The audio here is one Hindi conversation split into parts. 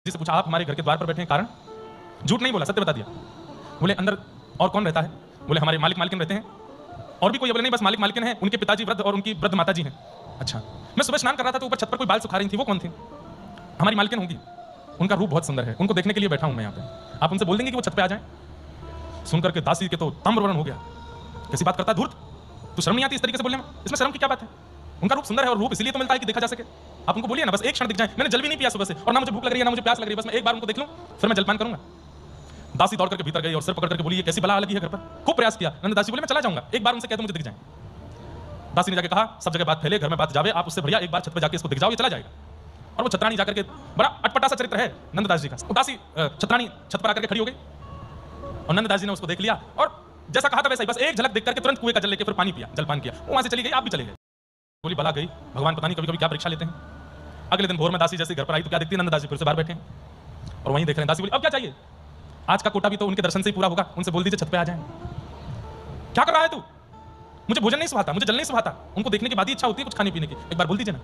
जिससे पूछा आप हमारे घर के द्वार पर बैठे हैं, कारण? झूठ नहीं बोला, सत्य बता दिया। बोले अंदर और कौन रहता है? बोले हमारे मालिक मालकिन रहते हैं। और भी कोई? बोले नहीं, बस मालिक मालकिन है, उनके पिताजी वृद्ध और उनकी वृद्ध माता जी हैं। अच्छा, मैं सुबह स्नान कर रहा था तो ऊपर छत पर कोई बाल सुखा रही थी, वो कौन थी? हमारी मालकिन होगी, उनका रूप बहुत सुंदर है, उनको देखने के लिए बैठा हूं मैं यहाँ पे। आप उनसे बोल देंगे कि वो छत पे आ जाएं? सुनकर के दासी के तो ताम्रवर्ण हो गया। कैसी बात करता है धूर्त, तू शर्म नहीं आती इस तरीके से बोलने में? इसमें शर्म की क्या बात है? उनका रूप सुंदर है और रूप इसलिए तो मिलता है कि देखा जा सके। आप उनको बोलिए ना, बस एक क्षण दिख जाए। मैंने जल भी नहीं पिया सुबह से और ना मुझे भूख लग रही है ना मुझे प्यास लग रही है, बस मैं एक बार उनको देख लूं फिर मैं जलपान करूंगा। दासी दौड़ करके भीतर गई और सिर पकड़ करके बोली ये कैसी बला आ लगी है घर पर? खूब प्रयास किया। नंद दासी बोले मैं चला जाऊंगा, एक बार उनसे कह दो मुझे दिख जाए। दासी ने जाके कहा सब जगह बात फैले, घर में बात जावे, आप उससे बढ़िया एक बार छत पर जाके इसको दिख जाओ, ये चला जाएगा। और वो छतरानी जाकर के, बड़ा अटपटा सा चरित्र है नंददास जी का। दासी छतरानी छत पर आकर के खड़ी हो गई और नंददास जी ने उसको देख लिया और जैसा कहा था वैसा ही, बस एक झलक देख करके तुरंत कुएं का जल लेके फिर पानी पिया, जलपान किया। वो वहां से चली गई, आप भी चले गए। बोली बला गई, भगवान पता नहीं कभी कभी क्या परीक्षा लेते हैं। अगले दिन भोर में दासी जैसे घर पर आई तो क्या देखती है, नंददास जी फिर से बाहर बैठे हैं और वहीं देख रहे हैं। दासी बोली अब क्या चाहिए? आज का कोटा भी तो उनके दर्शन से ही पूरा होगा, उनसे बोल दीजिए छत पे आ जाएं। क्या कर रहा है तू? मुझे भोजन नहीं सुहाता, मुझे जल नहीं सुहाता, उनको देखने के बाद ही इच्छा होती है कुछ खाने पीने की, एक बार बोल दीजिए ना।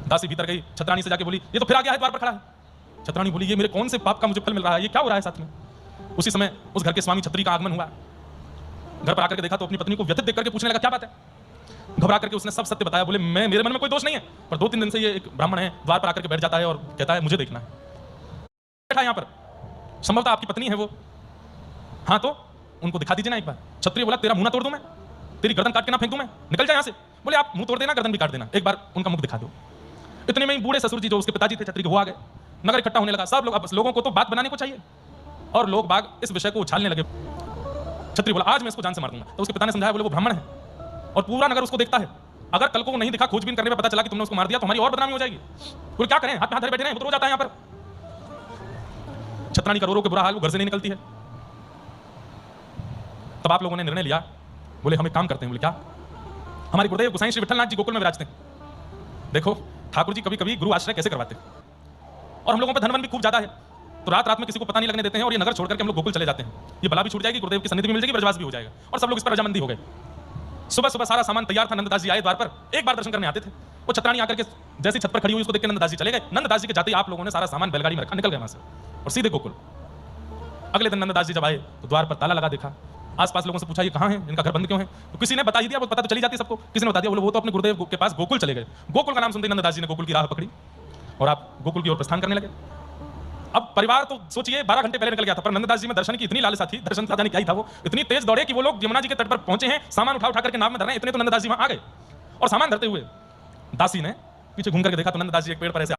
दासी भीतर गई, छतरानी से जाके बोली ये तो फिर आ गया है, द्वार पर खड़ा है। छतरानी बोली ये मेरे कौन से पाप का मुझे फल मिल रहा है, ये क्या हो रहा है साथ में? उसी समय उस घर के स्वामी छतरी का आगमन हुआ। घर पर आकर के देखा तो अपनी पत्नी को व्यथित देख करके पूछने लगा क्या बात है? घबरा करके उसने सब सत्य बताया। बोले मैं, मेरे मन में कोई दोष नहीं है, पर 2-3 दिन से ये एक ब्राह्मण है द्वार पर आकर के बैठ जाता है और कहता है मुझे देखना है। बैठा यहाँ पर, संभवतः आपकी पत्नी है वो। हाँ तो उनको दिखा दीजिए ना एक बार। क्षत्रिय बोला तेरा मुंह ना तोड़ दूं मैं, तेरी गर्दन काट के ना फेंक दूं मैं, निकल जा यहाँ से। बोले आप मुंह तोड़ देना, गर्दन भी काट देना, एक बार उनका मुख दिखा दो। इतने में ही बूढ़े ससुर जी जो उसके पिताजी थे क्षत्रिय के, वो आ गए। नगर इकट्ठा होने लगा, सब लोग, अब लोगों को तो बात बनाने को चाहिए और लोग बाग इस विषय को उछालने लगे। क्षत्रिय बोला आज मैं इसको जान से मार दूंगा। तो उसके पिता ने समझाया, बोले वो ब्राह्मण है और पूरा नगर उसको देखता है, अगर कल को वो नहीं दिखा, खोजबीन करने में पता चला कि तुमने उसको मार दिया तो हमारी और बदनामी हो जाएगी। बोले क्या करें, हाथ में हाथ धरे बैठे रहे, वो तो रो जाता है यहाँ पर। छतरानी का रो रो के बुरा हाल, वो घर से नहीं निकलती है। तब आप लोगों ने निर्णय लिया, बोले हम एक काम करते हैं। बोले क्या? हमारे गुरुदेव गोसाई श्री विठलनाथ जी गोकुल में विराजते हैं। देखो ठाकुर जी कभी कभी गुरु आश्रय कैसे करवाते हैं, और हम लोगों पर धनवन भी खूब ज्यादा है, तो रात रात में किसी को पता नहीं लगने देते हैं और ये नगर छोड़ करके हम लोग गोकुल चले जाते हैं। ये बला भी छूट जाएगी, गुरुदेव की सन्निधि भी मिल जाएगी, ब्रजवास भी हो जाएगा और सब लोग इस पर रजामंदी हो गए। सुबह सुबह सारा सामान तैयार था, नंददास जी आए द्वार पर, एक बार दर्शन करने आते थे। वो छतरानी आकर के जैसी छत पर खड़ी हुई उसको देख के नंददास जी चले गए। नंददास जी के जाते ही आप लोगों ने सारा सामान बैलगाड़ी में रखा, निकल गए वहां से और सीधे गोकुल। अगले दिन नंददास जी जब आए तो द्वार पर ताला लगा देखा। आसपास लोगों से पूछा ये कहाँ है, इनका घर बंद क्यों है? तो किसी ने बता ही दिया, वो पता तो चली जाती सबको। किसी ने बता दिया, बोले वो तो अपने गुरुदेव के पास गोकुल चले गए। गोकुल का नाम सुनते ही नंददास जी ने गोकुल की राह पकड़ी और आप गोकुल की ओर प्रस्थान करने लगे। अब परिवार तो सोचिए 12 घंटे पहले निकल गया था, पर नंददास जी में दर्शन की इतनी लालसा थी, दर्शन पता नहीं क्या ही था, वो इतनी तेज दौड़े कि वो लोग यमुना जी के तट पर पहुंचे हैं, सामान उठा उठा करके नाव में धर रहे हैं। इतने तो नंददास जी वहां आ गए और सामान धरते हुए दासी ने पीछे घूम करके देखा तो नंददास जी एक पेड़ पर ऐसे